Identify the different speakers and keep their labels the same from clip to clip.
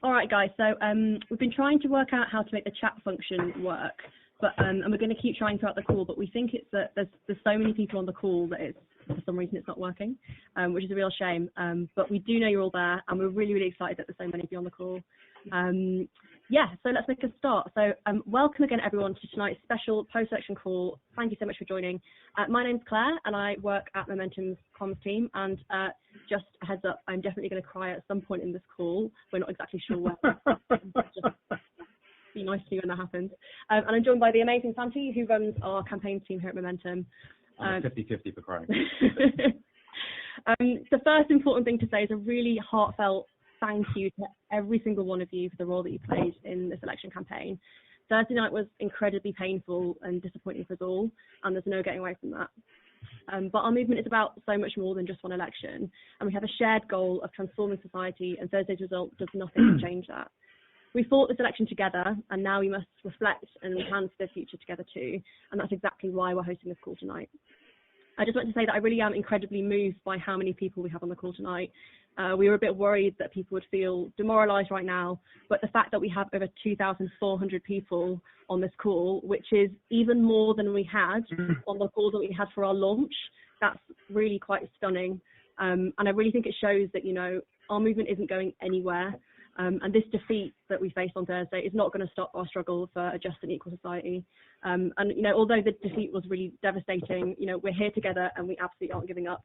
Speaker 1: All right, guys. So we've been trying to work out how to make the chat function work, but and we're going to keep trying throughout the call. But we think it's that there's so many people on the call that for some reason it's not working, which is a real shame. But we do know you're all there, and we're really, really excited that there's so many of you on the call. Yeah, so let's make a start. So welcome again, everyone, to tonight's special post-election call. Thank you so much for joining. My name's Claire, and I work at Momentum's comms team. And just a heads up, I'm definitely going to cry at some point in this call. We're not exactly sure where. Just be nice to you when that happens. And I'm joined by the amazing Santi, who runs our campaign team here at Momentum.
Speaker 2: 50-50 for crying.
Speaker 1: The first important thing to say is a really heartfelt thank you to every single one of you for the role that you played in this election campaign. Thursday night was incredibly painful and disappointing for us all, and there's no getting away from that. But our movement is about so much more than just one election, and we have a shared goal of transforming society, and Thursday's result does nothing to change that. We fought this election together, and now we must reflect and plan for the future together too, and that's exactly why we're hosting this call tonight. I just want to say that I really am incredibly moved by how many people we have on the call tonight. We were a bit worried that people would feel demoralised right now, but the fact that we have over 2,400 people on this call, which is even more than we had on the call that we had for our launch, that's really quite stunning. And I really think it shows that, you know, our movement isn't going anywhere. And this defeat that we faced on Thursday is not going to stop our struggle for a just and equal society. And, you know, although the defeat was really devastating, you know, we're here together and we absolutely aren't giving up.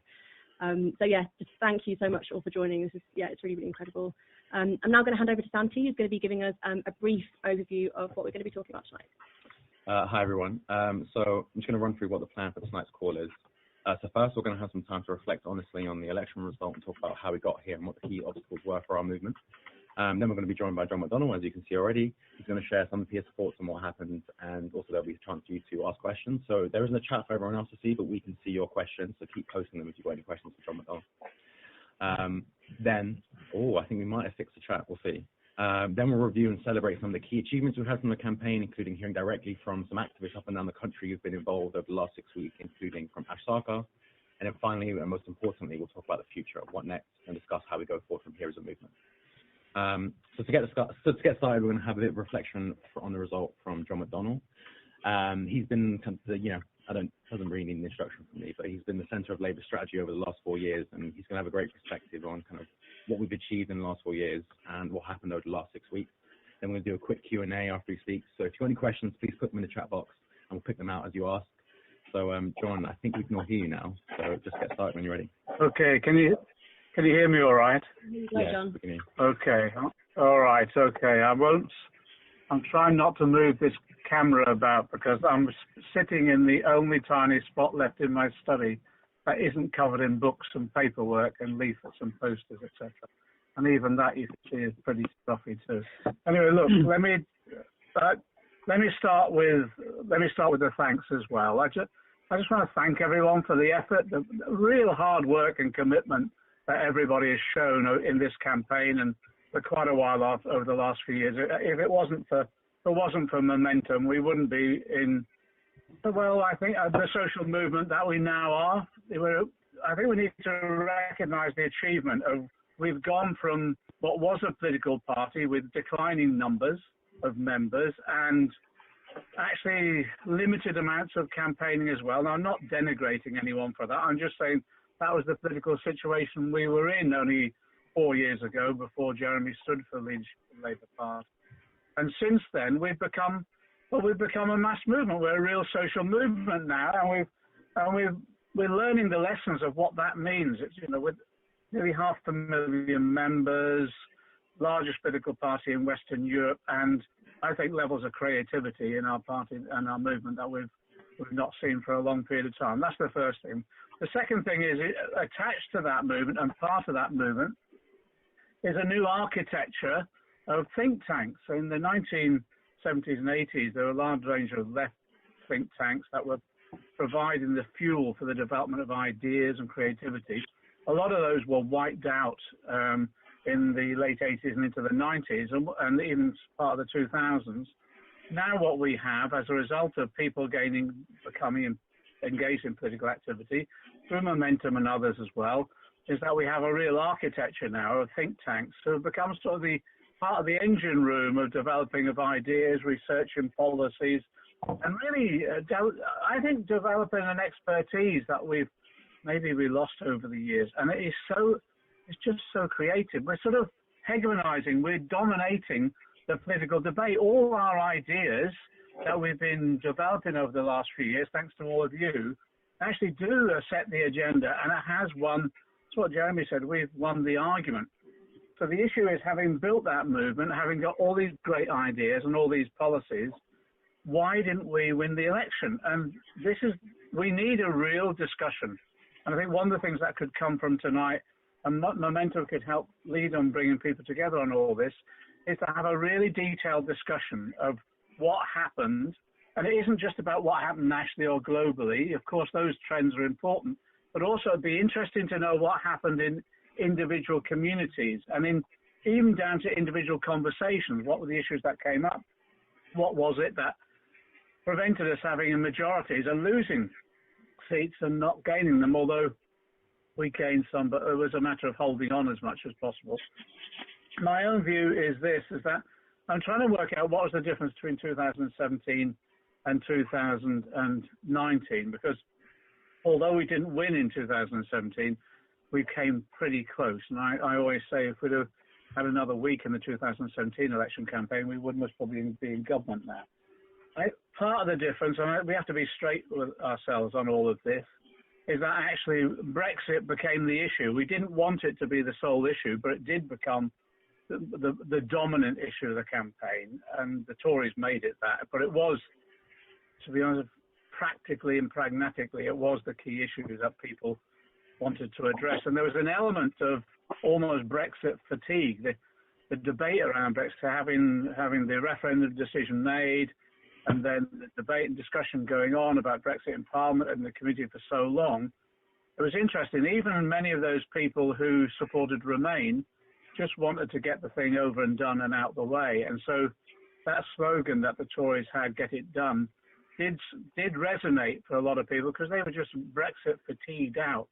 Speaker 1: So, yeah, just thank you so much all for joining. This is, yeah, it's really, really incredible. I'm now going to hand over to Santi, who's going to be giving us a brief overview of what we're going to be talking about tonight.
Speaker 2: Hi, everyone. So I'm just going to run through what the plan for tonight's call is. So first, we're going to have some time to reflect honestly on the election result and talk about how we got here and what the key obstacles were for our movement. Then we're going to be joined by John McDonnell, as you can see already. He's going to share some of his thoughts on what happened, and also there'll be a chance for you to ask questions. So there isn't a chat for everyone else to see, but we can see your questions, so keep posting them if you've got any questions for John McDonnell. Then, I think we might have fixed the chat, we'll see. Then we'll review and celebrate some of the key achievements we've had from the campaign, including hearing directly from some activists up and down the country who've been involved over the last 6 weeks, including from Ash Sarkar. And then finally, and most importantly, we'll talk about the future, what next, and discuss how we go forward from here as a movement. So to get started, we're going to have a bit of reflection on the result from John McDonnell. He's been, you know, doesn't really need an introduction from me, but he's been the centre of Labour strategy over the last 4 years, and he's going to have a great perspective on kind of what we've achieved in the last 4 years and what happened over the last 6 weeks. Then we're going to do a quick Q&A after he speaks. So if you've got any questions, please put them in the chat box, and we'll pick them out as you ask. So, John, I think we can all hear you now, so just get started when you're ready.
Speaker 3: Okay, can you hear me all right?
Speaker 1: Yeah, John.
Speaker 3: Okay, all right, okay. I'm trying not to move this camera about because I'm sitting in the only tiny spot left in my study that isn't covered in books and paperwork and leaflets and posters, etc. And even that you can see is pretty stuffy too. Anyway, look, let me start with the thanks as well. I just want to thank everyone for the effort, the real hard work and commitment that everybody has shown in this campaign and for quite a while over the last few years. If it wasn't for Momentum, we wouldn't be in, well, I think the social movement that we now are. I think we need to recognise the achievement of, we've gone from what was a political party with declining numbers of members and actually limited amounts of campaigning as well. Now, I'm not denigrating anyone for that. I'm just saying that was the political situation we were in only 4 years ago before Jeremy stood for leadership of the Labour Party. And since then, we've become a mass movement. We're a real social movement now, and we're learning the lessons of what that means. It's, you know, with nearly 500,000 members, largest political party in Western Europe, and I think levels of creativity in our party and our movement that we've not seen for a long period of time. That's the first thing. The second thing is, attached to that movement and part of that movement is a new architecture of think tanks. So in the 1970s and 80s, there were a large range of left think tanks that were providing the fuel for the development of ideas and creativity. A lot of those were wiped out in the late 80s and into the 90s and even part of the 2000s. Now what we have, as a result of people becoming engaged in political activity, through Momentum and others as well, is that we have a real architecture now of think tanks who have become sort of the part of the engine room of developing of ideas, researching policies, and really, I think developing an expertise that we lost over the years. And it's just so creative. We're sort of hegemonizing, we're dominating the political debate. All our ideas that we've been developing over the last few years, thanks to all of you, actually do set the agenda, and it has won. That's what Jeremy said, we've won the argument. So the issue is, having built that movement, having got all these great ideas and all these policies, why didn't we win the election? And we need a real discussion. And I think one of the things that could come from tonight, and Momentum could help lead on bringing people together on all this, is to have a really detailed discussion of what happened. And it isn't just about what happened nationally or globally. Of course, those trends are important, but also it'd be interesting to know what happened in individual communities, and even down to individual conversations. What were the issues that came up? What was it that prevented us having a majorities and losing seats and not gaining them, although we gained some, but it was a matter of holding on as much as possible. My own view is that I'm trying to work out what was the difference between 2017 and 2019, because although we didn't win in 2017, we came pretty close. And I always say, if we'd have had another week in the 2017 election campaign, we would most probably be in government now. Part of the difference, and we have to be straight with ourselves on all of this, is that actually Brexit became the issue. We didn't want it to be the sole issue, but it did become the dominant issue of the campaign, and the Tories made it that. But it was, to be honest, practically and pragmatically, it was the key issue that people wanted to address. And there was an element of almost Brexit fatigue, the debate around Brexit, having the referendum decision made, and then the debate and discussion going on about Brexit in Parliament and the committee for so long. It was interesting, even many of those people who supported Remain just wanted to get the thing over and done and out the way. And so that slogan that the Tories had, "Get it done," did resonate for a lot of people, because they were just Brexit fatigued out.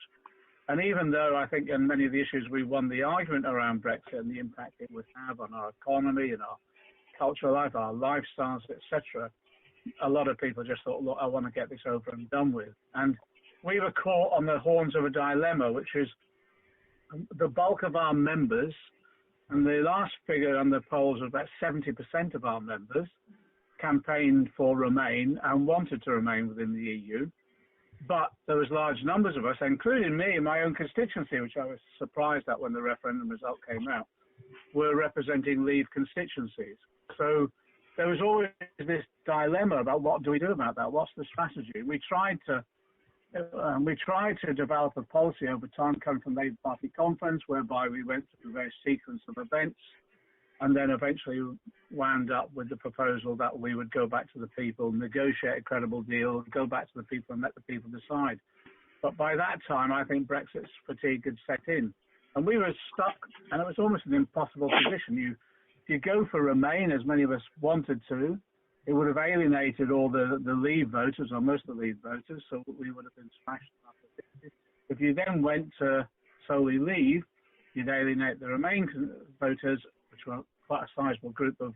Speaker 3: And even though I think in many of the issues we won the argument around Brexit and the impact it would have on our economy and our cultural life, our lifestyles, etc., a lot of people just thought, look, I want to get this over and done with. And we were caught on the horns of a dilemma, which is the bulk of our members, and the last figure on the polls was about 70% of our members campaigned for Remain and wanted to remain within the EU. But there was large numbers of us, including me in my own constituency, which I was surprised at when the referendum result came out, were representing Leave constituencies. So there was always this dilemma about what do we do about that? What's the strategy? We tried to develop a policy over time, coming from the Labour Party conference, whereby we went through various sequence of events, and then eventually wound up with the proposal that we would go back to the people, negotiate a credible deal, go back to the people and let the people decide. But by that time, I think Brexit's fatigue had set in. And we were stuck, and it was almost an impossible position. If you go for Remain, as many of us wanted to, it would have alienated all the Leave voters, or most of the Leave voters, so we would have been smashed after 50. If you then went to solely Leave, you'd alienate the Remain voters, which were quite a sizable group of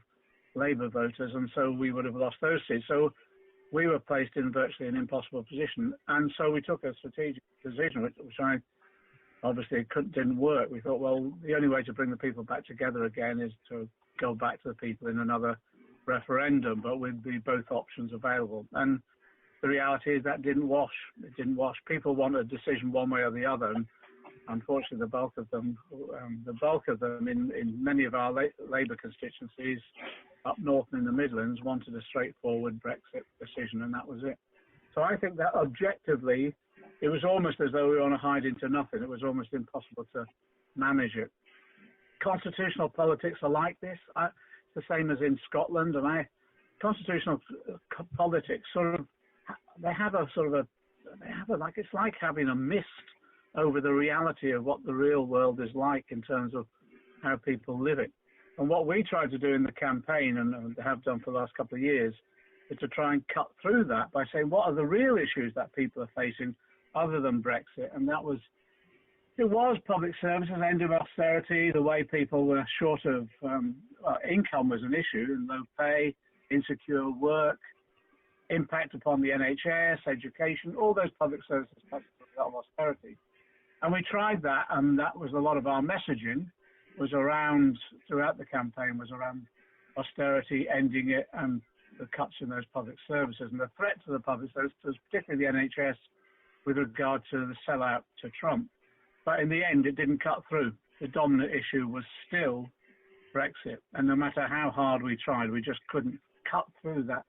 Speaker 3: Labour voters, and so we would have lost those seats. So we were placed in virtually an impossible position, and so we took a strategic decision, which I obviously didn't work. We thought, well, the only way to bring the people back together again is to go back to the people in another referendum, but with both options available. And the reality is that didn't wash. It didn't wash. People want a decision one way or the other, and unfortunately, the bulk of them in many of our Labour constituencies up north and in the Midlands wanted a straightforward Brexit decision, and that was it. So I think that objectively, it was almost as though we were on a hide into nothing. It was almost impossible to manage it. Constitutional politics are like this. It's the same as in Scotland, and constitutional politics it's like having a mist over the reality of what the real world is like in terms of how people live it. And what we tried to do in the campaign, and have done for the last couple of years, is to try and cut through that by saying, what are the real issues that people are facing other than Brexit? And that was it was public services, end of austerity, the way people were short of income was an issue, and low pay, insecure work, impact upon the NHS, education, all those public services had a lot of austerity. And we tried that, and that was a lot of our messaging was around, throughout the campaign, was around austerity, ending it, and the cuts in those public services. And the threat to the public services, particularly the NHS, with regard to the sellout to Trump. But in the end, it didn't cut through. The dominant issue was still Brexit. And no matter how hard we tried, we just couldn't cut through that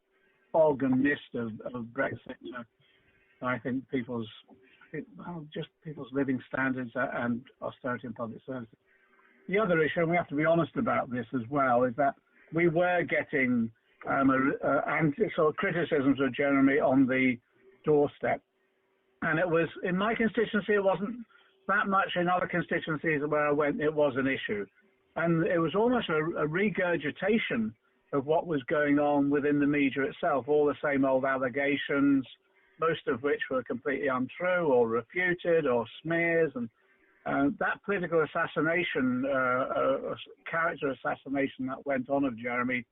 Speaker 3: fog and mist of Brexit. So I think people's living standards and austerity in public services. The other issue, and we have to be honest about this as well, is that we were getting sort of criticisms of Jeremy on the doorstep. And it was, in my constituency, it wasn't that much. In other constituencies where I went, it was an issue. And it was almost a regurgitation of what was going on within the media itself, all the same old allegations, most of which were completely untrue or refuted or smears. And that political assassination, character assassination that went on of Jeremy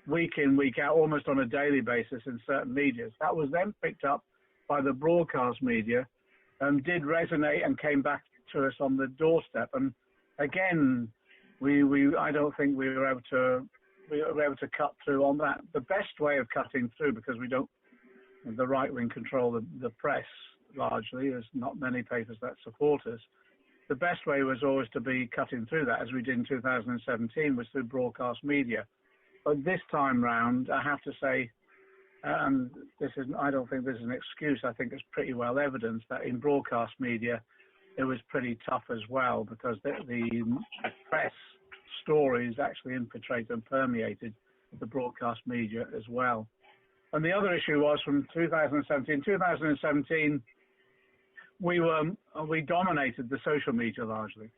Speaker 3: week in, week out, almost on a daily basis in certain medias, that was then picked up by the broadcast media and did resonate and came back to us on the doorstep. And again, I don't think we were able to cut through on that. The best way of cutting through, because the right wing control the press largely, there's not many papers that support us. The best way was always to be cutting through that, as we did in 2017, was through broadcast media. But this time round, I have to say, and I don't think this is an excuse, I think it's pretty well evidenced that in broadcast media, it was pretty tough as well, because the press stories actually infiltrated and permeated the broadcast media as well. And the other issue was from 2017. 2017, we dominated the social media largely.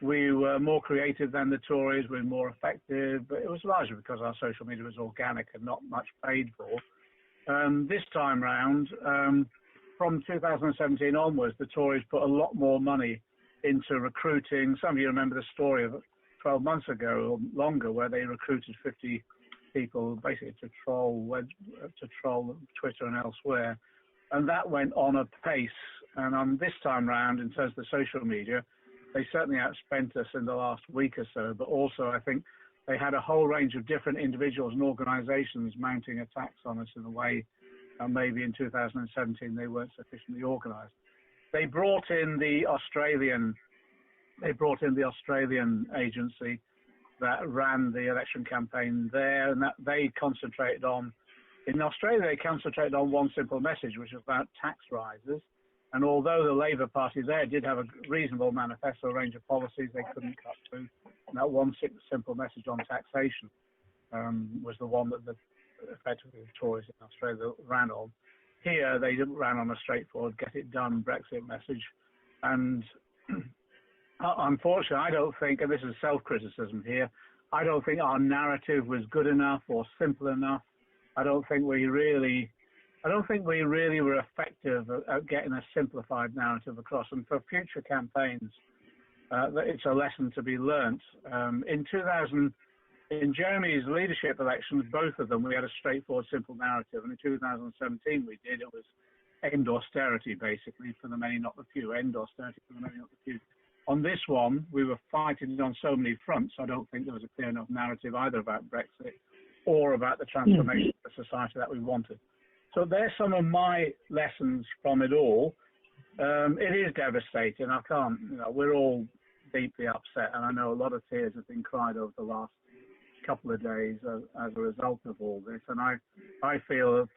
Speaker 3: We were more creative than the Tories, we were more effective, but it was largely because our social media was organic and not much paid for. This time round, from 2017 onwards, the Tories put a lot more money into recruiting. Some of you remember the story of 12 months ago or longer, where they recruited 50 people basically to troll Twitter and elsewhere. And that went on apace. And on this time round, in terms of the social media, they certainly outspent us in the last week or so. But also, I think they had a whole range of different individuals and organisations mounting attacks on us in a way maybe in 2017 they weren't sufficiently organised. They brought in the Australian agency that ran the election campaign there, and that they concentrated on. In Australia, they concentrated on one simple message, which was about tax rises. And although the Labour Party there did have a reasonable manifesto, range of policies, they couldn't cut through. And that one simple message on taxation was the one that effectively the Tories in Australia ran on. Here, they ran on a straightforward, get it done Brexit message. And unfortunately, I don't think, and this is self-criticism here, I don't think our narrative was good enough or simple enough. I don't think we really were effective at getting a simplified narrative across. And for future campaigns, it's a lesson to be learnt. In Jeremy's leadership elections, both of them, we had a straightforward, simple narrative. And in 2017, we did. It was end austerity, basically, for the many, not the few. End austerity for the many, not the few. On this one, we were fighting on so many fronts. I don't think there was a clear enough narrative either about Brexit or about the transformation of the society that we wanted. So there's some of my lessons from it all. It is devastating. We're all deeply upset, and I know a lot of tears have been cried over the last couple of days as a result of all this. And I feel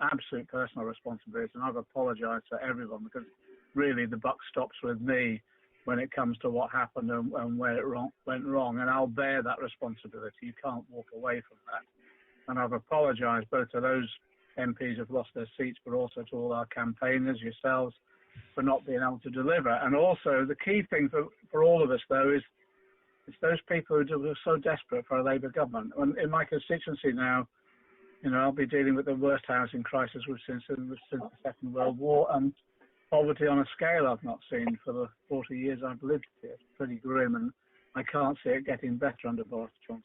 Speaker 3: absolute personal responsibility, and I've apologised to everyone, because really the buck stops with me when it comes to what happened and where it went wrong, and I'll bear that responsibility. You can't walk away from that. And I've apologised both to those MPs who've lost their seats, but also to all our campaigners, yourselves, for not being able to deliver. And also, the key thing for all of us, though, is it's those people who are so desperate for a Labour government. And in my constituency now, I'll be dealing with the worst housing crisis we've seen since the Second World War, and poverty on a scale I've not seen for the 40 years I've lived here. It's pretty grim, and I can't see it getting better under Boris Johnson.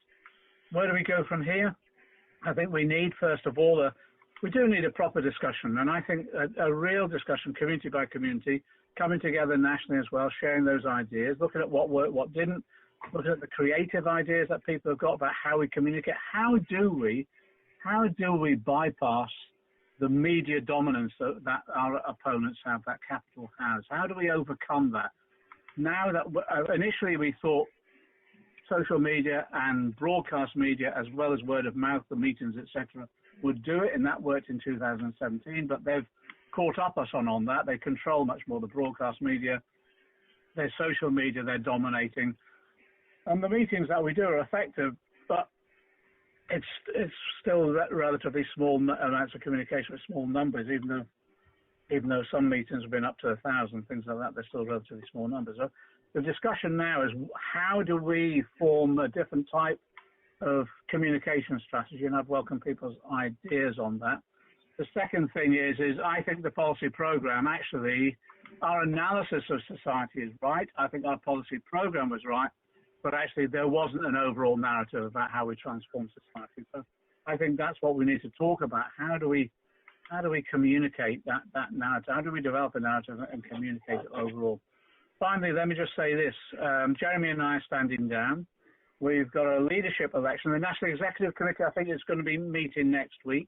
Speaker 3: Where do we go from here? I think we need, first of all, we do need a proper discussion, and I think a real discussion, community by community, coming together nationally as well, sharing those ideas, looking at what worked, what didn't, looking at the creative ideas that people have got about how we communicate. How do we bypass the media dominance that our opponents have, that capital has? How do we overcome that? Now that initially we thought social media and broadcast media, as well as word of mouth, the meetings, etc., would do it, and that worked in 2017, but they've caught up us on that. They control much more the broadcast media. Their social media, they're dominating. And the meetings that we do are effective, but it's still relatively small amounts of communication with small numbers, even though some meetings have been up to 1,000, things like that, they're still relatively small numbers. So the discussion now is how do we form a different type of communication strategy, and I'd welcome people's ideas on that. The second thing is I think the policy program, actually, our analysis of society is right. I think our policy program was right, but actually there wasn't an overall narrative about how we transform society. So I think that's what we need to talk about. How do we communicate that narrative? How do we develop a narrative and communicate it overall? Finally, let me just say this. Jeremy and I are standing down. We've got a leadership election. The National Executive Committee, I think, is going to be meeting next week.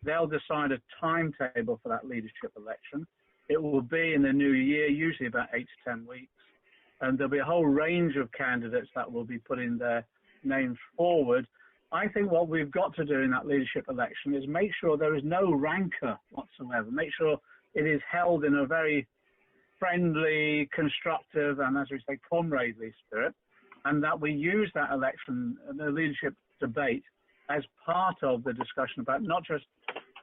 Speaker 3: They'll decide a timetable for that leadership election. It will be in the new year, usually about 8 to 10 weeks. And there'll be a whole range of candidates that will be putting their names forward. I think what we've got to do in that leadership election is make sure there is no rancour whatsoever. Make sure it is held in a very friendly, constructive, and as we say, comradely spirit, and that we use that election, the leadership debate, as part of the discussion about not just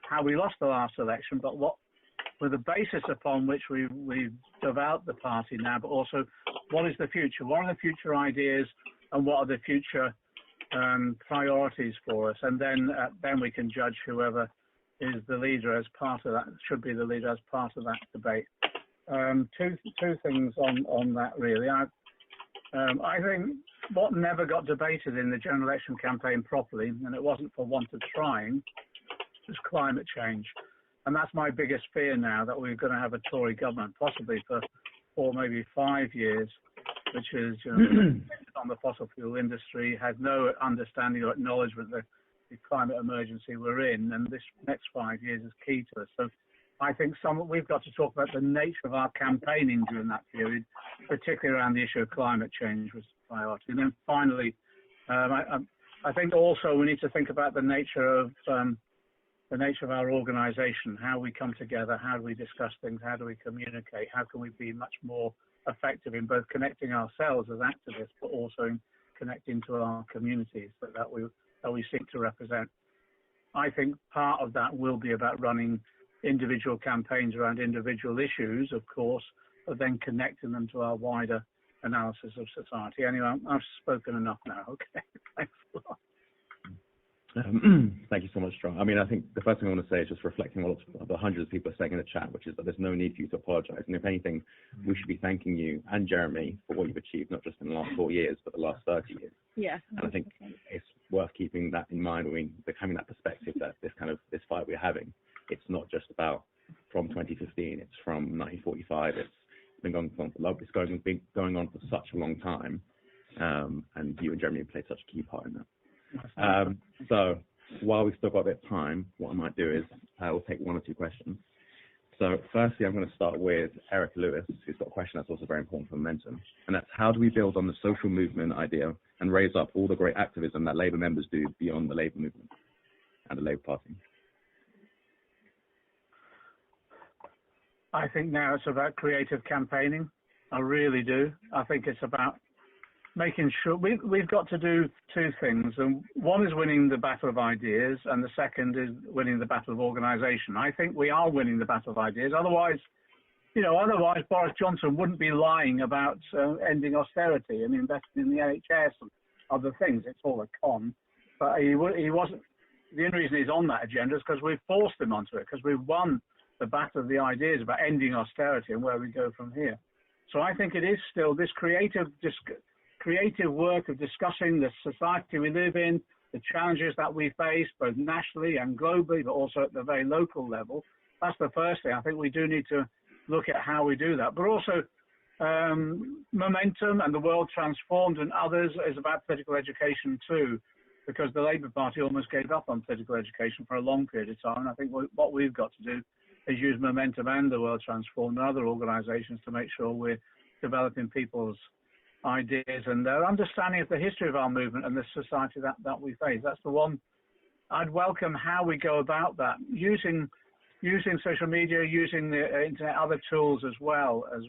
Speaker 3: how we lost the last election, but what were the basis upon which we've developed the party now, but also what is the future? What are the future ideas, and what are the future priorities for us? And then we can judge whoever is the leader as part of that, should be the leader as part of that debate. Two things on that, really. I think what never got debated in the general election campaign properly, and it wasn't for want of trying, was climate change. And that's my biggest fear now, that we're going to have a Tory government, possibly for 4, maybe 5 years, which is on the fossil fuel industry, has no understanding or acknowledgement of the climate emergency we're in, and this next 5 years is key to us. So I think we've got to talk about the nature of our campaigning during that period, particularly around the issue of climate change was a priority. And then finally, I think also we need to think about the nature of our organisation, how we come together, how do we discuss things, how do we communicate, how can we be much more effective in both connecting ourselves as activists, but also in connecting to our communities that we seek to represent. I think part of that will be about running individual campaigns around individual issues, of course, but then connecting them to our wider analysis of society. Anyway, I've spoken enough now. Okay, thanks a lot.
Speaker 2: Thank you so much, John. I mean, I think the first thing I want to say is just reflecting on what the hundreds of people are saying in the chat, which is that there's no need for you to apologise. And if anything, we should be thanking you and Jeremy for what you've achieved, not just in the last 4 years, but the last 30 years.
Speaker 1: Yeah.
Speaker 2: And I think it's worth keeping that in mind. I mean, having that perspective that this fight we're having, it's not just about from 2015. It's from 1945. It's been going on for such a long time, and you and Jeremy have played such a key part in that. So while we've still got a bit of time, what I might do is I will take 1 or 2 questions. So firstly, I'm going to start with Eric Lewis, who's got a question that's also very important for momentum, and that's how do we build on the social movement idea and raise up all the great activism that Labour members do beyond the Labour movement and the Labour Party?
Speaker 3: I think now it's about creative campaigning. I really do. I think it's about making sure we've got to do 2 things, and one is winning the battle of ideas, and the second is winning the battle of organisation. I think we are winning the battle of ideas. Otherwise Boris Johnson wouldn't be lying about ending austerity and investing in the NHS and other things. It's all a con, but he wasn't. The only reason he's on that agenda is because we've forced him onto it, because we've won the battle of the ideas about ending austerity and where we go from here. So I think it is still this creative work of discussing the society we live in, the challenges that we face both nationally and globally, but also at the very local level. That's the first thing. I think we do need to look at how we do that. But also momentum and the world transformed and others is about political education too, because the Labour Party almost gave up on political education for a long period of time. And I think what we've got to do is use momentum and the world transformed and other organisations to make sure we're developing people's ideas and their understanding of the history of our movement and the society that we face. That's the one I'd welcome how we go about that, using social media, using the internet, other tools as well as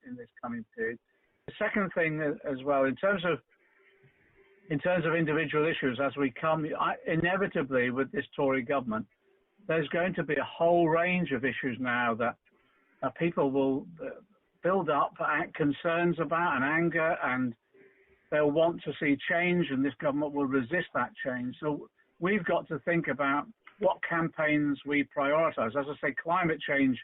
Speaker 3: in this coming period. The second thing as well, in terms of individual issues, as we come, inevitably with this Tory government, there's going to be a whole range of issues now that people will build up concerns about and anger, and they'll want to see change, and this government will resist that change. So we've got to think about what campaigns we prioritise. As I say, climate change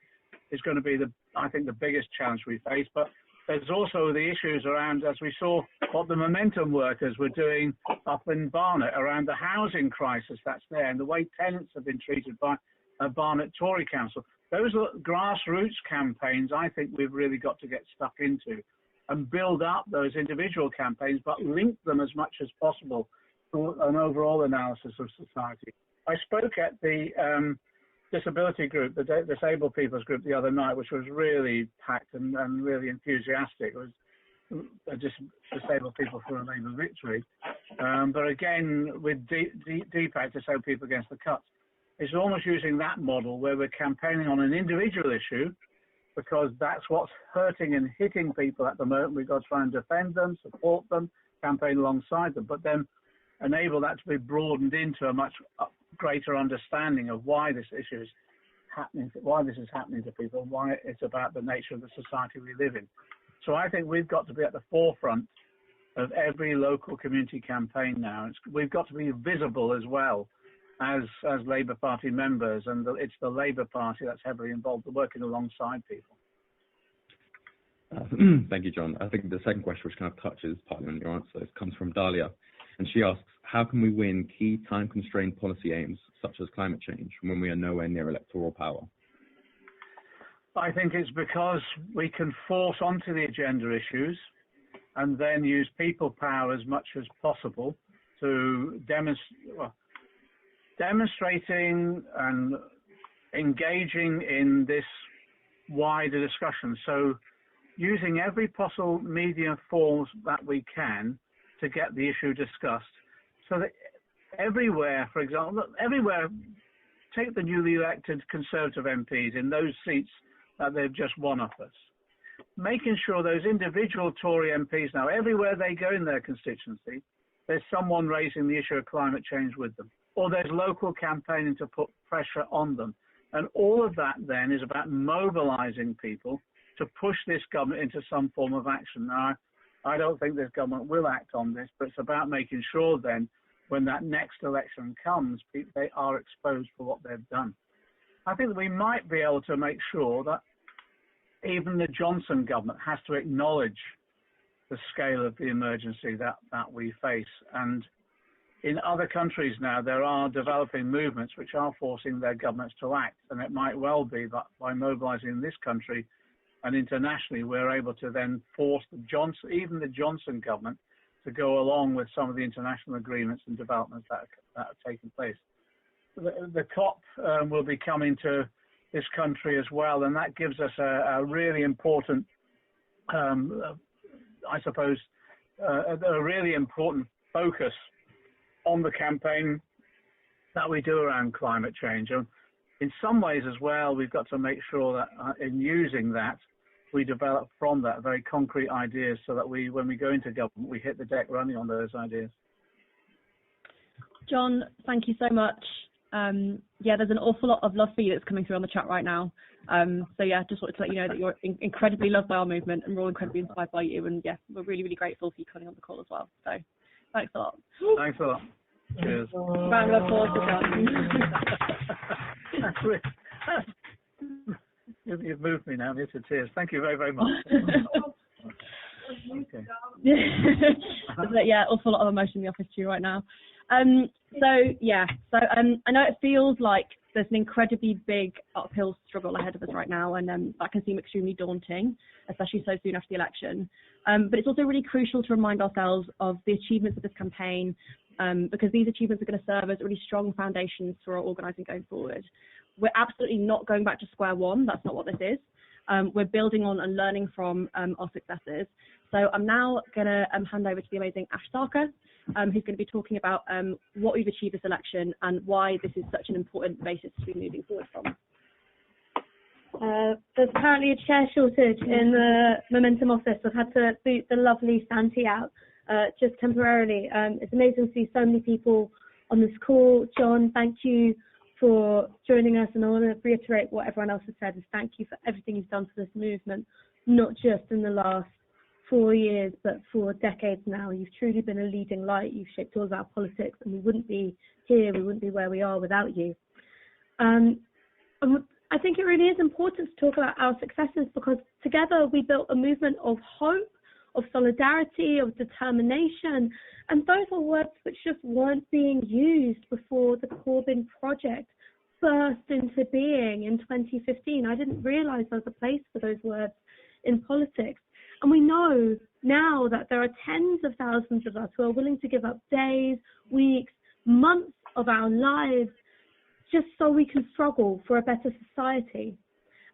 Speaker 3: is going to be, I think, the biggest challenge we face, but there's also the issues around, as we saw, what the momentum workers were doing up in Barnet around the housing crisis that's there and the way tenants have been treated by Barnet Tory Council. Those are grassroots campaigns I think we've really got to get stuck into and build up those individual campaigns, but link them as much as possible to an overall analysis of society. I spoke at the disability group, the disabled people's group the other night, which was really packed and really enthusiastic. It was disabled people for a Labour victory. But again, with DPAC, Disabled People Against the Cuts, it's almost using that model where we're campaigning on an individual issue because that's what's hurting and hitting people at the moment. We've got to try and defend them, support them, campaign alongside them, but then enable that to be broadened into a much greater understanding of why this issue is happening, why this is happening to people, and why it's about the nature of the society we live in. So I think we've got to be at the forefront of every local community campaign now. We've got to be visible as well as Labour Party members, and it's the Labour Party that's heavily involved, working alongside people.
Speaker 2: Thank you, John. I think the second question, which kind of touches partly on your answer, comes from Dahlia. And she asks, how can we win key time-constrained policy aims, such as climate change, when we are nowhere near electoral power?
Speaker 3: I think it's because we can force onto the agenda issues and then use people power as much as possible to demonstrating and engaging in this wider discussion. So using every possible media form that we can to get the issue discussed, so that everywhere, for example, take the newly elected Conservative MPs in those seats that they've just won off us, making sure those individual Tory MPs now, everywhere they go in their constituency, there's someone raising the issue of climate change with them, or there's local campaigning to put pressure on them. And all of that then is about mobilising people to push this government into some form of action. Now, I don't think this government will act on this, but it's about making sure then when that next election comes, they are exposed for what they've done. I think that we might be able to make sure that even the Johnson government has to acknowledge the scale of the emergency that we face. And in other countries now, there are developing movements which are forcing their governments to act. And it might well be that by mobilizing this country and internationally, we're able to then force even the Johnson government to go along with some of the international agreements and developments that are taking place. The COP will be coming to this country as well, and that gives us a really important, I suppose, a really important focus on the campaign that we do around climate change. And in some ways as well, we've got to make sure that in using that, we develop from that very concrete ideas so that when we go into government, we hit the deck running on those ideas.
Speaker 1: John, thank you so much. There's an awful lot of love for you that's coming through on the chat right now. Just wanted to let you know that you're incredibly loved by our movement, and we're all incredibly inspired by you. And we're really, really grateful for you coming on the call as well. So thanks a lot.
Speaker 3: Thanks a lot. Cheers.
Speaker 1: Round of applause for John.
Speaker 3: You've moved me now into tears. Thank you very, very much. Okay.
Speaker 1: But yeah, awful lot of emotion in the office too right now. I know it feels like there's an incredibly big uphill struggle ahead of us right now, and that can seem extremely daunting, especially so soon after the election. But it's also really crucial to remind ourselves of the achievements of this campaign, because these achievements are going to serve as really strong foundations for our organising going forward. We're absolutely not going back to square one. That's not what this is. We're building on and learning from our successes. So I'm now going to hand over to the amazing Ash Sarkar, who's going to be talking about what we've achieved this election and why this is such an important basis to be moving forward from.
Speaker 4: There's apparently a chair shortage in the Momentum office. I've had to boot the lovely Santi out just temporarily. It's amazing to see so many people on this call. John, thank you for joining us, and I want to reiterate what everyone else has said, is thank you for everything you've done for this movement, not just in the last 4 years, but for decades now. You've truly been a leading light. You've shaped all of our politics, and we wouldn't be here, we wouldn't be where we are without you. I think it really is important to talk about our successes, because together we built a movement of hope, of solidarity, of determination, and those were words which just weren't being used before the Corbyn project burst into being in 2015. I didn't realise there was a place for those words in politics. And we know now that there are tens of thousands of us who are willing to give up days, weeks, months of our lives just so we can struggle for a better society.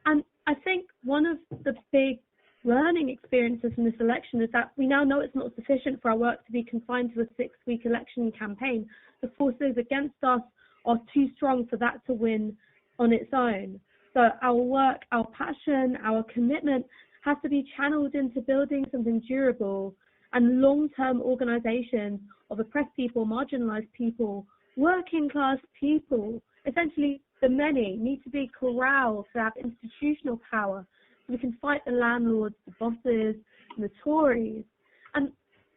Speaker 4: And I think one of the big learning experiences in this election is that we now know it's not sufficient for our work to be confined to a 6-week election campaign. The forces against us are too strong for that to win on its own. So our work, our passion, our commitment has to be channeled into building something durable and long-term organisations of oppressed people, marginalised people, working class people, essentially the many, need to be corralled to have institutional power. We can fight the landlords, the bosses, and the Tories. And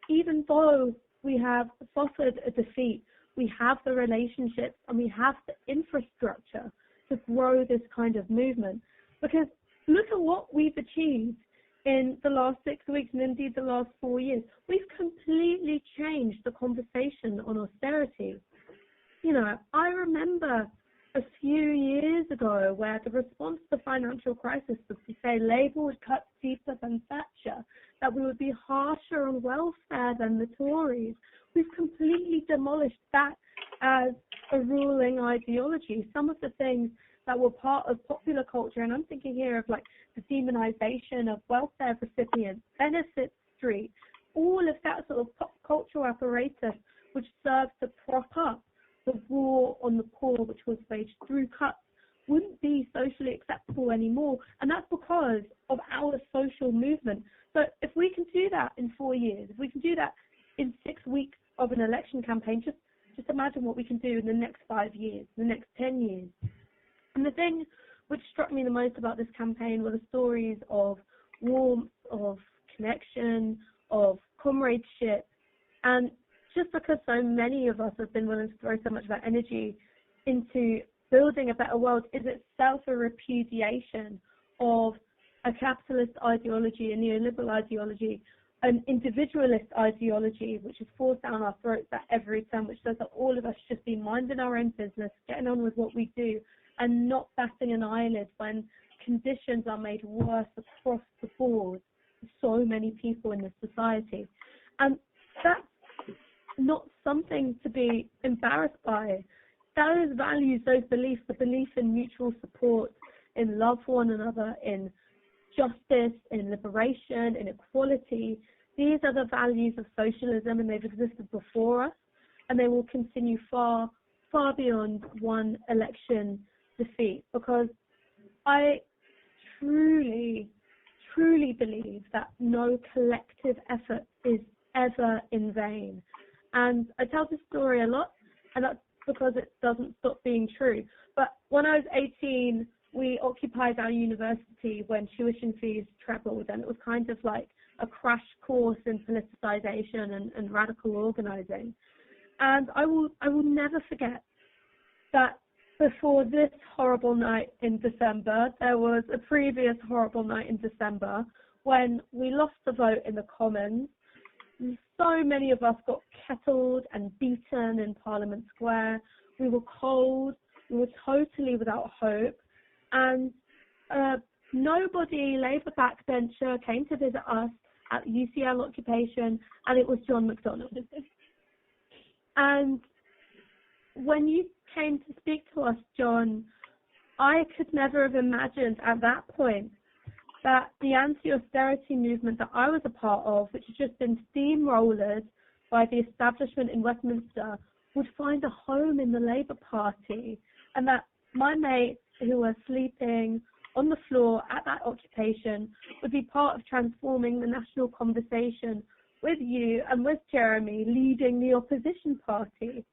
Speaker 4: even though we have suffered a defeat, we have the relationships and we have the infrastructure to grow this kind of movement. Because look at what we've achieved in the last 6 weeks and indeed the last 4 years. We've completely changed the conversation on austerity. You know, I remember a few years ago where the response to the financial crisis was to say Labour would cut deeper than Thatcher, that we would be harsher on welfare than the Tories. We've completely demolished that as a ruling ideology. Some of the things that were part of popular culture, and I'm thinking here of like the demonisation of welfare recipients, benefit street, all of that sort of pop cultural apparatus which served to prop up the war on the poor, which was waged through cuts, wouldn't be socially acceptable anymore. And that's because of our social movement. So if we can do that in 4 years, if we can do that in 6 weeks of an election campaign, just imagine what we can do in the next 5 years, the next 10 years. And the thing which struck me the most about this campaign were the stories of warmth, of connection, of comradeship. And just because so many of us have been willing to throw so much of our energy into building a better world is itself a repudiation of a capitalist ideology, a neoliberal ideology, an individualist ideology, which is forced down our throats at every turn, which says that all of us should be minding our own business, getting on with what we do, and not batting an eyelid when conditions are made worse across the board for so many people in this society. And that's not something to be embarrassed by. Those values, those beliefs, the belief in mutual support, in love for one another, in justice, in liberation, in equality, these are the values of socialism, and they've existed before us, and they will continue far, far beyond one election defeat, because I truly, truly believe that no collective effort is ever in vain. And I tell this story a lot, and that's because it doesn't stop being true. But when I was 18, we occupied our university when tuition fees trebled, and it was kind of like a crash course in politicization and radical organizing. And I will never forget that before this horrible night in December, there was a previous horrible night in December when we lost the vote in the Commons. So many of us got kettled and beaten in Parliament Square. We were cold. We were totally without hope. And nobody, Labour backbencher, came to visit us at UCL occupation, and it was John McDonnell. And when you came to speak to us, John, I could never have imagined at that point that the anti-austerity movement that I was a part of, which has just been steamrolled by the establishment in Westminster, would find a home in the Labour Party, and that my mates who were sleeping on the floor at that occupation would be part of transforming the national conversation with you and with Jeremy leading the opposition party.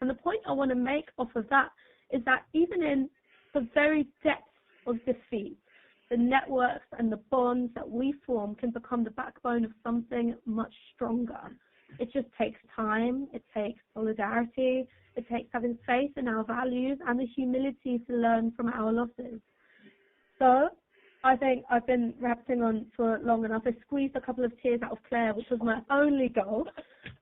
Speaker 4: And the point I want to make off of that is that even in the very depths of defeat, the networks and the bonds that we form can become the backbone of something much stronger. It just takes time, it takes solidarity, it takes having faith in our values and the humility to learn from our losses. So I think I've been rapping on for long enough. I squeezed a couple of tears out of Clair, which was my only goal.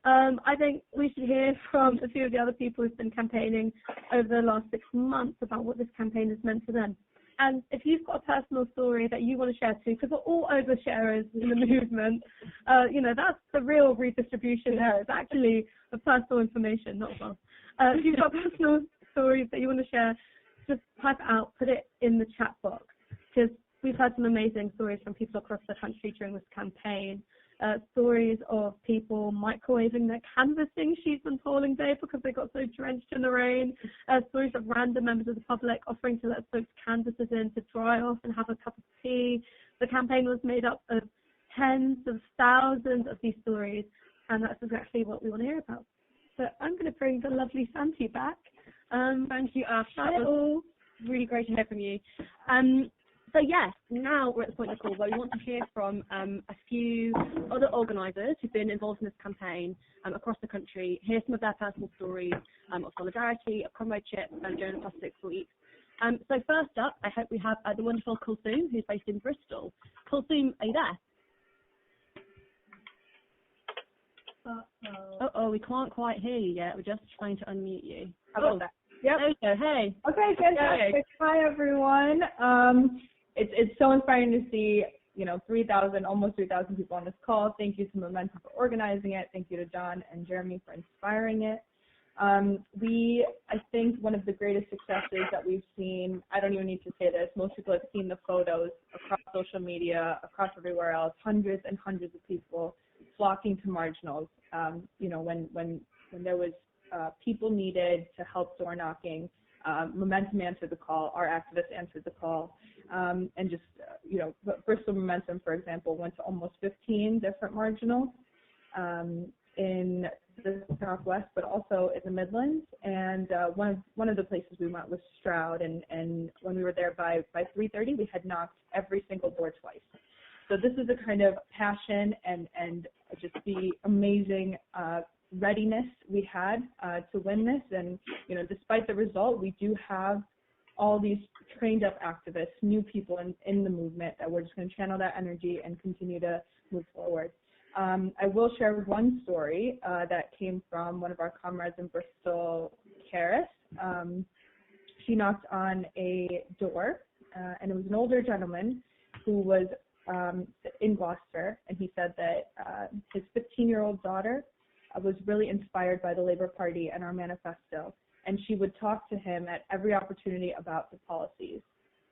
Speaker 4: I think we should hear from a few of the other people who've been campaigning over the last 6 months about what this campaign has meant to them. And if you've got a personal story that you want to share too, because we're all oversharers in the movement, that's the real redistribution there. It's actually the personal information, not us. If you've got personal stories that you want to share, just type it out, put it in the chat box, because we've heard some amazing stories from people across the country during this campaign. Stories of people microwaving their canvassing sheets on polling day because they got so drenched in the rain. Stories of random members of the public offering to let folks' canvases in to dry off and have a cup of tea. The campaign was made up of tens of thousands of these stories, and that's exactly what we want to hear about. So I'm going to bring the lovely Santi back.
Speaker 1: Thank you, Ash. That was really great to hear from you. So yes, now we're at the point of the call where we want to hear from a few other organisers who've been involved in this campaign across the country, hear some of their personal stories of solidarity, of comradeship during the past 6 weeks. So first up, I hope we have the wonderful Kulthum, who's based in Bristol. Kulthum, are you there? Uh-oh, we can't quite hear you yet. We're just trying to unmute you.
Speaker 5: How about that? Yep.
Speaker 1: There you go. Hey.
Speaker 5: Okay, fantastic.
Speaker 1: Yay.
Speaker 5: Hi, everyone. It's so inspiring to see, almost 3,000 people on this call. Thank you to Momentum for organizing it. Thank you to John and Jeremy for inspiring it. I think one of the greatest successes that we've seen, I don't even need to say this, most people have seen the photos across social media, across everywhere else, hundreds and hundreds of people flocking to marginals, when there was people needed to help door knocking. Momentum answered the call, our activists answered the call, and just, Bristol Momentum, for example, went to almost 15 different marginals in the Southwest, but also in the Midlands, and one of the places we went was Stroud, and when we were there by 3:30, we had knocked every single door twice. So this is the kind of passion and just the amazing readiness we had to win this. And, despite the result, we do have all these trained up activists, new people in the movement that we're just going to channel that energy and continue to move forward. I will share one story that came from one of our comrades in Bristol, Karis. She knocked on a door, and it was an older gentleman who was in Gloucester, and he said that his 15-year-old daughter was really inspired by the Labour Party and our manifesto, and she would talk to him at every opportunity about the policies.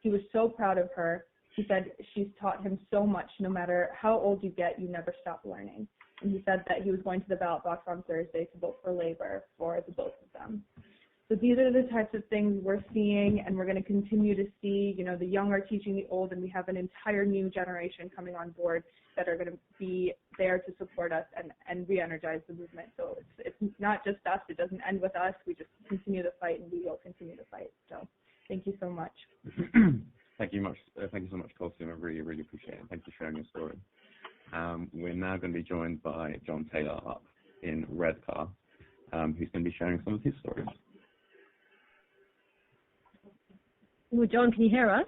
Speaker 5: He was so proud of her. He said she's taught him so much. No matter how old you get, you never stop learning. And he said that he was going to the ballot box on Thursday to vote for Labour for the both of them. So these are the types of things we're seeing, and we're going to continue to see. The young are teaching the old, and we have an entire new generation coming on board that are going to be there to support us and re-energize the movement. So it's not just us. It doesn't end with us. We just continue to fight, and we will continue to fight. So thank you so much.
Speaker 2: Thank you so much, Kulthum. I really, really appreciate it. Thanks for sharing your story. We're now going to be joined by John Taylor up in Redcar, who's going to be sharing some of his stories.
Speaker 1: Well, John, can you hear us?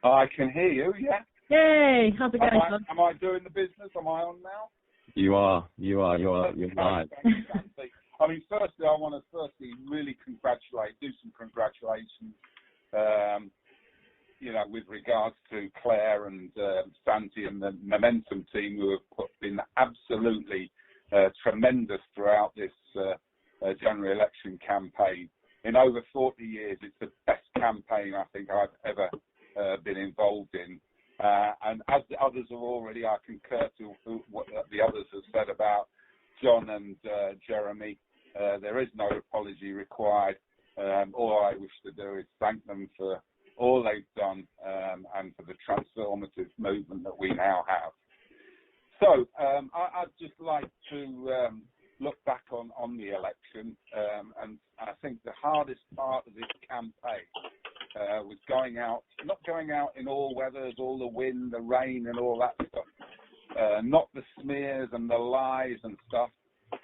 Speaker 6: I can hear you, yeah.
Speaker 1: Yay! How's it going, John?
Speaker 6: Am I doing the business? Am I on now?
Speaker 2: You're live.
Speaker 6: I mean, firstly, I want to really do some congratulations, with regards to Claire and Santi and the Momentum team who have been absolutely tremendous throughout this general election campaign. In over 40 years, it's the best campaign I think I've ever been involved in. And as the others have already, I concur to what the others have said about John and Jeremy. There is no apology required. All I wish to do is thank them for all they've done and for the transformative movement that we now have. So I'd just like to look back on the election, and I think the hardest part of this campaign was not going out in all weathers, all the wind, the rain and all that stuff, not the smears and the lies and stuff,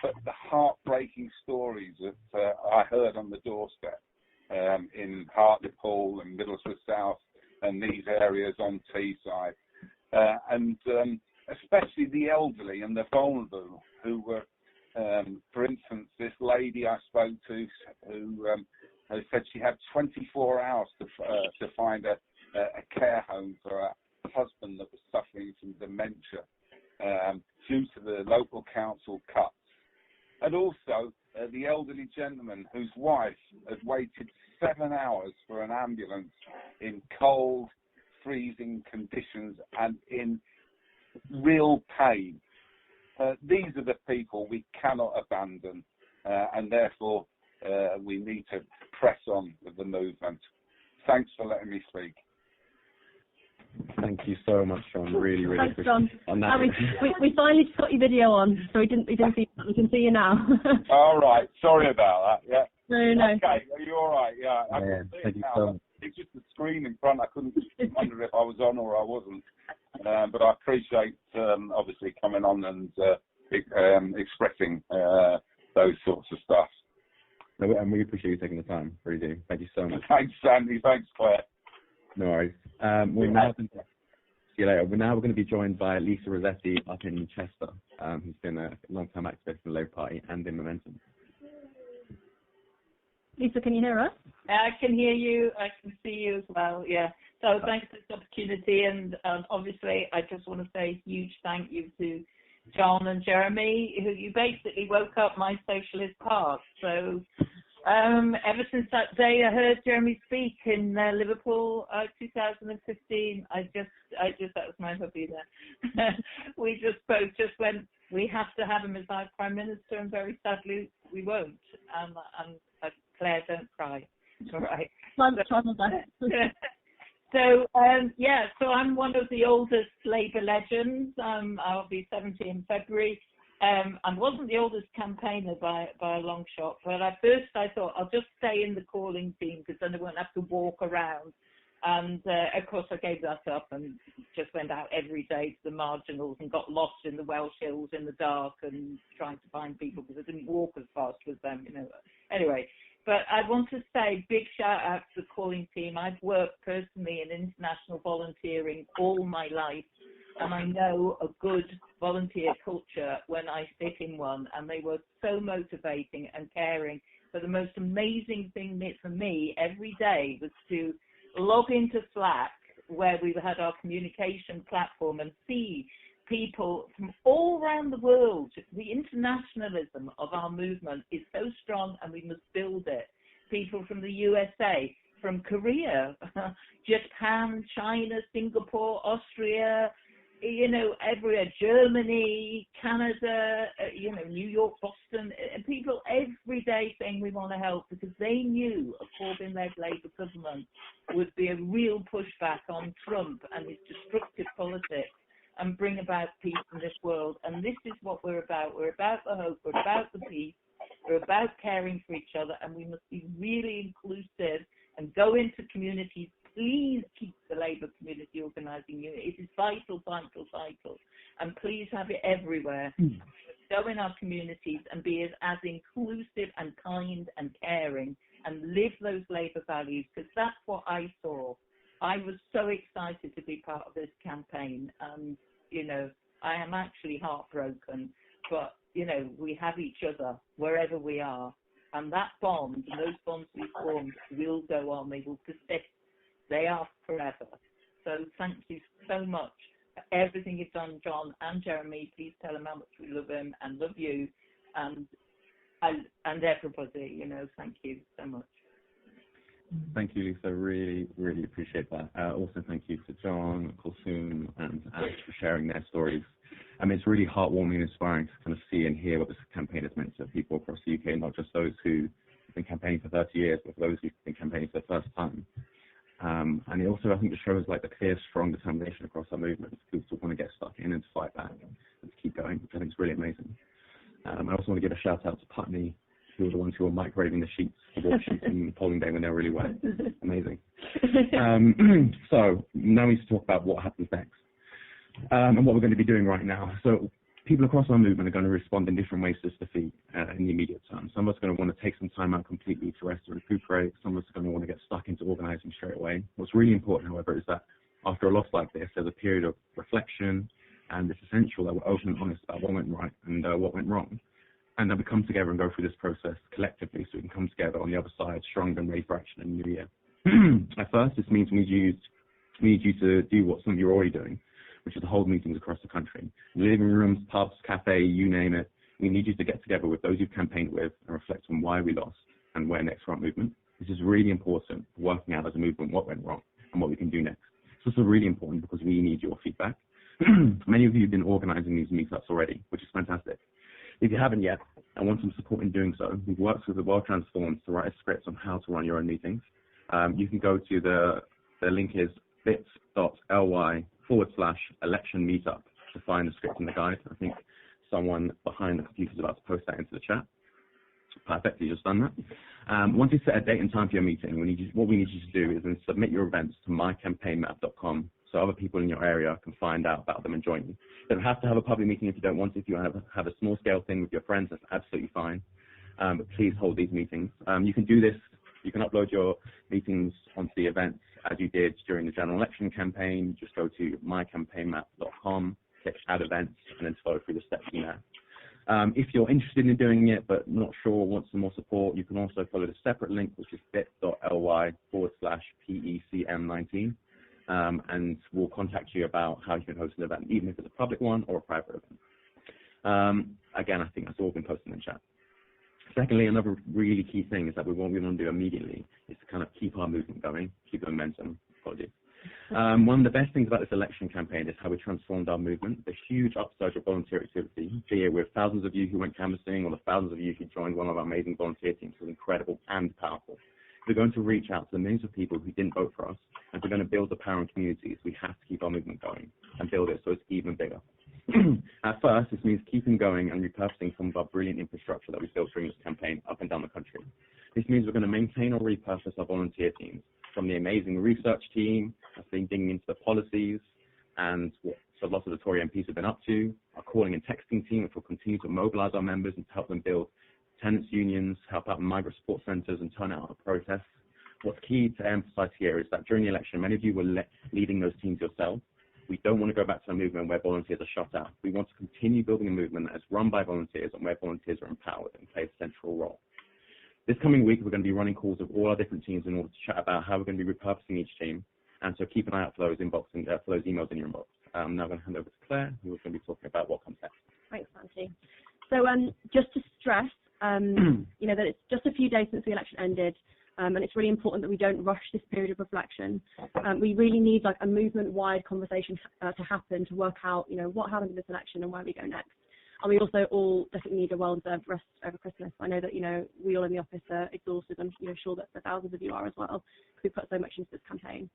Speaker 6: but the heartbreaking stories that I heard on the doorstep in Hartlepool and Middlesbrough South and these areas on Teesside, and especially the elderly and the vulnerable who were, for instance, this lady I spoke to who said she had 24 hours to find a care home for her husband that was suffering from dementia due to the local council cuts. And also the elderly gentleman whose wife had waited 7 hours for an ambulance in cold, freezing conditions and in real pain. These are the people we cannot abandon, and therefore we need to press on with the movement. Thanks for letting me speak.
Speaker 2: Thank you so much, John. Really
Speaker 1: Thanks,
Speaker 2: appreciate
Speaker 1: John.
Speaker 2: on that.
Speaker 1: We finally just got your video on, so we didn't see. We can see you now.
Speaker 6: All right. Sorry about that. Yeah.
Speaker 1: No.
Speaker 6: Okay. Are you all right? Yeah. I can see
Speaker 2: thank
Speaker 6: it
Speaker 2: you
Speaker 6: now.
Speaker 2: so much.
Speaker 6: It's just the screen in front. I couldn't wonder if I was on or I wasn't. But I appreciate obviously coming on and expressing those sorts of stuff.
Speaker 2: No, and we appreciate you taking the time. Really do. Thank you so much.
Speaker 6: Thanks, Sandy. Thanks, Claire.
Speaker 2: No worries. We're now see you later. We're now going to be joined by Lisa Rossetti up in Chester, who's been a long-time activist in the Labour Party and in Momentum.
Speaker 1: Lisa, can you hear us?
Speaker 7: I can hear you. I can see you as well. Yeah. So thanks for this opportunity, and obviously I just want to say a huge thank you to John and Jeremy, who you basically woke up my socialist past. So ever since that day I heard Jeremy speak in Liverpool, 2015, I just that was my hobby there. We both went, we have to have him as our Prime Minister, and very sadly we won't. And Claire, don't cry. All right.
Speaker 1: Try my best.
Speaker 7: So I'm one of the oldest Labour legends. I'll be 70 in February. I wasn't the oldest campaigner by a long shot, but at first I thought I'll just stay in the calling team because then I won't have to walk around. And of course I gave that up and just went out every day to the marginals and got lost in the Welsh Hills in the dark and trying to find people because I didn't walk as fast as them, Anyway. But I want to say big shout out to the calling team. I've worked personally in international volunteering all my life, and I know a good volunteer culture when I sit in one, and they were so motivating and caring. But the most amazing thing for me every day was to log into Slack, where we had our communication platform, and see people from all around the world. The internationalism of our movement is so strong, and we must build it. People from the USA, from Korea, Japan, China, Singapore, Austria, everywhere, Germany, Canada, New York, Boston, people every day saying we want to help, because they knew a Corbyn-led Labour government would be a real pushback on Trump and his destructive politics, and bring about peace in this world. And this is what we're about. We're about the hope. We're about the peace. We're about caring for each other. And we must be really inclusive and go into communities. Please keep the Labour community organising unit. It is vital, vital, vital. And please have it everywhere. Go in our communities and be as inclusive and kind and caring and live those Labour values, because that's what I saw. I was so excited to be part of this campaign, and, you know, I am actually heartbroken, but, you know, we have each other wherever we are, and that bond, and those bonds we formed will go on, they will persist, they are forever. So thank you so much for everything you've done, John and Jeremy. Please tell them how much we love him and love you, and everybody, you know, thank you so much.
Speaker 2: Thank you, Lisa. Really, really appreciate that. Also, thank you to John, Kulsoom, and Alex for sharing their stories. I mean, it's really heartwarming and inspiring to kind of see and hear what this campaign has meant to people across the UK, not just those who've been campaigning for 30 years, but for those who've been campaigning for the first time. And it also, I think, it shows like the clear, strong determination across our movement. People still want to get stuck in and to fight back and to keep going, which I think is really amazing. I also want to give a shout out to Putney, who were the ones who were microwaving the sheets, the water sheets in the polling day when they were really wet. Amazing. So now we need to talk about what happens next and what we're going to be doing right now. So people across our movement are going to respond in different ways to this defeat in the immediate term. Some of us are going to want to take some time out completely to rest and recuperate. Some of us are going to want to get stuck into organising straight away. What's really important, however, is that after a loss like this, there's a period of reflection, and it's essential that we're open and honest about what went right and what went wrong. And that we come together and go through this process collectively so we can come together on the other side stronger and ready for action in the new year. At first, this means we need you to do what some of you are already doing, which is to hold meetings across the country. Living rooms, pubs, cafe, you name it. We need you to get together with those you've campaigned with and reflect on why we lost and where next for our movement. This is really important for working out as a movement what went wrong and what we can do next. It's also really important because we need your feedback. Many of you have been organising these meetups already, which is fantastic. If you haven't yet and want some support in doing so, we've worked with the World Transformed to write a script on how to run your own meetings. You can go to the link is bit.ly/election meetup to find the script and the guide. I think someone behind the computer is about to post that into the chat. Perfect, you just done that. Once you set a date and time for your meeting, what we need you to do is then submit your events to mycampaignmap.com so other people in your area can find out about them and join you. You don't have to have a public meeting if you don't want to. If you want to have a small-scale thing with your friends, that's absolutely fine. But please hold these meetings. You can do this. You can upload your meetings onto the events as you did during the general election campaign. Just go to mycampaignmap.com, click Add Events, and then follow through the steps in there. If you're interested in doing it but not sure or want some more support, you can also follow the separate link, which is bit.ly/PECM19. And we'll contact you about how you can host an event, even if it's a public one or a private event. Again, I think that's all been posted in the chat. Secondly, another really key thing is that what we want to do immediately is to kind of keep our movement going, keep the momentum. Apologies. One of the best things about this election campaign is how we transformed our movement. The huge upsurge of volunteer activity, be it with thousands of you who went canvassing or the thousands of you who joined one of our amazing volunteer teams, was incredible and powerful. We're going to reach out to the millions of people who didn't vote for us, and we're going to build the power in communities. We have to keep our movement going and build it so it's even bigger. At first, this means keeping going and repurposing some of our brilliant infrastructure that we built during this campaign up and down the country. This means we're going to maintain or repurpose our volunteer teams, from the amazing research team that's been digging into the policies and what a lot of the Tory MPs have been up to, our calling and texting team, which will continue to mobilise our members and to help them build tenants unions, help out migrant support centres and turn out protests. What's key to emphasise here is that during the election, many of you were leading those teams yourselves. We don't want to go back to a movement where volunteers are shut out. We want to continue building a movement that is run by volunteers and where volunteers are empowered and play a central role. This coming week, we're going to be running calls with all our different teams in order to chat about how we're going to be repurposing each team. And so keep an eye out for those emails in your inbox. Now I'm going to hand over to Claire, who is going to be talking about what comes next.
Speaker 1: Thanks, Santi. So just to stress, you know, that it's just a few days since the election ended, and it's really important that we don't rush this period of reflection. We really need like a movement-wide conversation to happen to work out, you know, what happened in this election and where we go next. And we also all definitely need a well-deserved rest over Christmas. I know that, you know, we all in the office are exhausted. I'm sure that the thousands of you are as well, because we put so much into this campaign.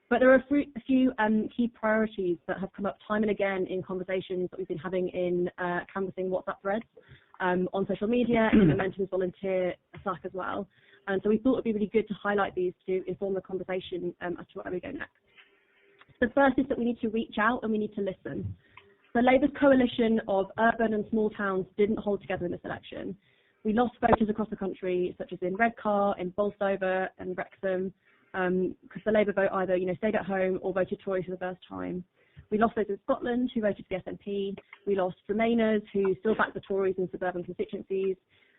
Speaker 1: But there are a few key priorities that have come up time and again in conversations that we've been having in canvassing WhatsApp threads, on social media, and Momentum's volunteer Slack as well. And so we thought it would be really good to highlight these to inform the conversation as to where we go next. The first is that we need to reach out and we need to listen. So Labour's coalition of urban and small towns didn't hold together in this election. We lost voters across the country, such as in Redcar, in Bolsover and Wrexham, because the Labour vote either, stayed at home or voted Tory for the first time. We lost those in Scotland who voted for the SNP. We lost Remainers who still backed the Tories in suburban constituencies.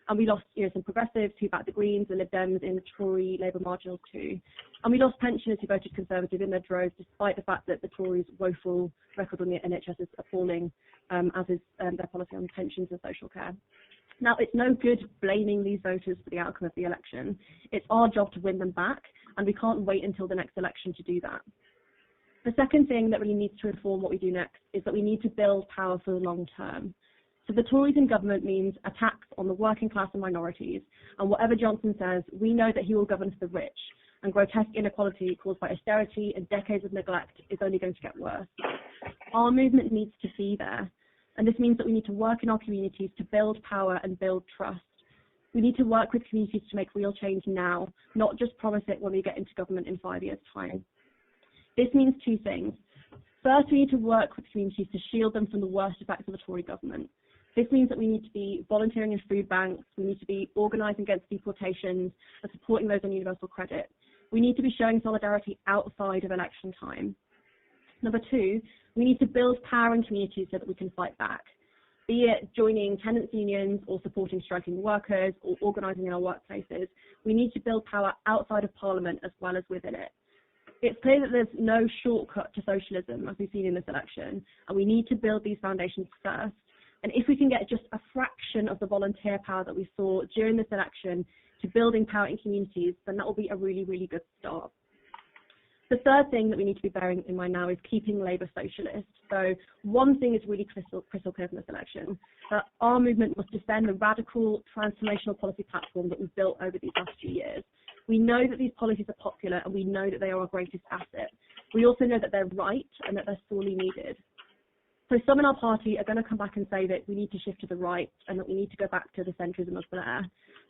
Speaker 1: And we lost, some progressives who backed the Greens, the Lib Dems in the Tory Labour marginals too. And we lost pensioners who voted Conservative in their droves, despite the fact that the Tories' woeful record on the NHS is appalling, as is their policy on pensions and social care. Now, it's no good blaming these voters for the outcome of the election. It's our job to win them back, and we can't wait until the next election to do that. The second thing that really needs to inform what we do next is that we need to build power for the long term. So the Tories in government means attacks on the working class and minorities, and whatever Johnson says, we know that he will govern for the rich, and grotesque inequality caused by austerity and decades of neglect is only going to get worse. Our movement needs to be there, and this means that we need to work in our communities to build power and build trust. We need to work with communities to make real change now, not just promise it when we get into government in 5 years' time. This means two things. First, we need to work with communities to shield them from the worst effects of the Tory government. This means that we need to be volunteering in food banks, we need to be organising against deportations and supporting those on universal credit. We need to be showing solidarity outside of election time. Number two, we need to build power in communities so that we can fight back, be it joining tenants' unions or supporting striking workers or organising in our workplaces. We need to build power outside of Parliament as well as within it. It's clear that there's no shortcut to socialism, as we've seen in this election, and we need to build these foundations first. And if we can get just a fraction of the volunteer power that we saw during this election to building power in communities, then that will be a really, really good start. The third thing that we need to be bearing in mind now is keeping Labour socialist. So one thing is really crystal clear from this election, that our movement must defend the radical transformational policy platform that we've built over these last few years. We know that these policies are popular and we know that they are our greatest asset. We also know that they're right and that they're sorely needed. So some in our party are going to come back and say that we need to shift to the right and that we need to go back to the centrism of Blair.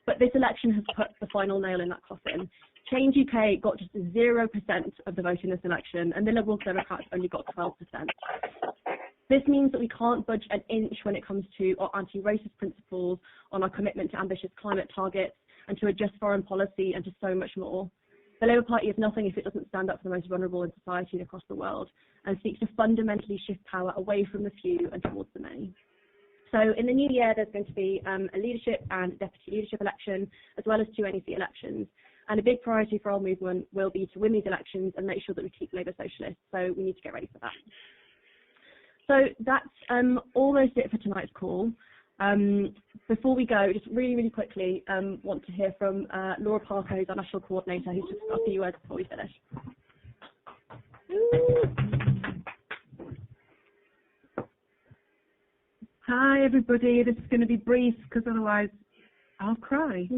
Speaker 1: But this election has put the final nail in that coffin. Change UK got just 0% of the vote in this election, and the Liberal Democrats only got 12%. This means that we can't budge an inch when it comes to our anti-racist principles, on our commitment to ambitious climate targets, and to a just foreign policy, and to so much more. The Labour Party is nothing if it doesn't stand up for the most vulnerable in society and across the world, and seeks to fundamentally shift power away from the few and towards the many. So in the new year, there's going to be a leadership and deputy leadership election, as well as 2 NEC elections. And a big priority for our movement will be to win these elections and make sure that we keep Labour socialist. So we need to get ready for that. So that's almost it for tonight's call. Before we go, just really, really quickly, want to hear from Laura Parker, who's our national coordinator, who's just got a few words before we finish.
Speaker 8: Hi, everybody. This is going to be brief because otherwise I'll cry.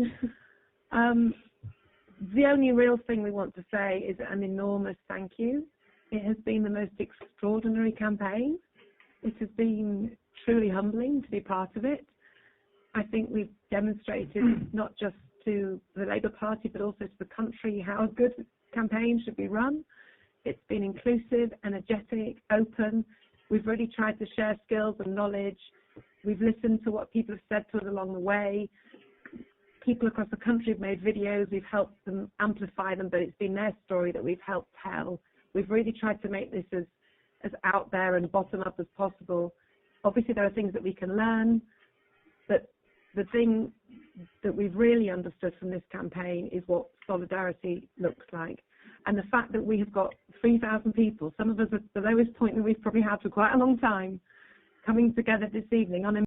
Speaker 8: The only real thing we want to say is an enormous thank you. It has been the most extraordinary campaign. It has been truly humbling to be part of it. I think we've demonstrated not just to the Labour Party but also to the country how a good campaign should be run. It's been inclusive, energetic, open. We've really tried to share skills and knowledge. We've listened to what people have said to us along the way. People across the country have made videos. We've helped them amplify them, but it's been their story that we've helped tell. We've really tried to make this as out there and bottom up as possible. Obviously, there are things that we can learn, but the thing that we've really understood from this campaign is what solidarity looks like. And the fact that we have got 3,000 people, some of us at the lowest point that we've probably had for quite a long time, coming together this evening on a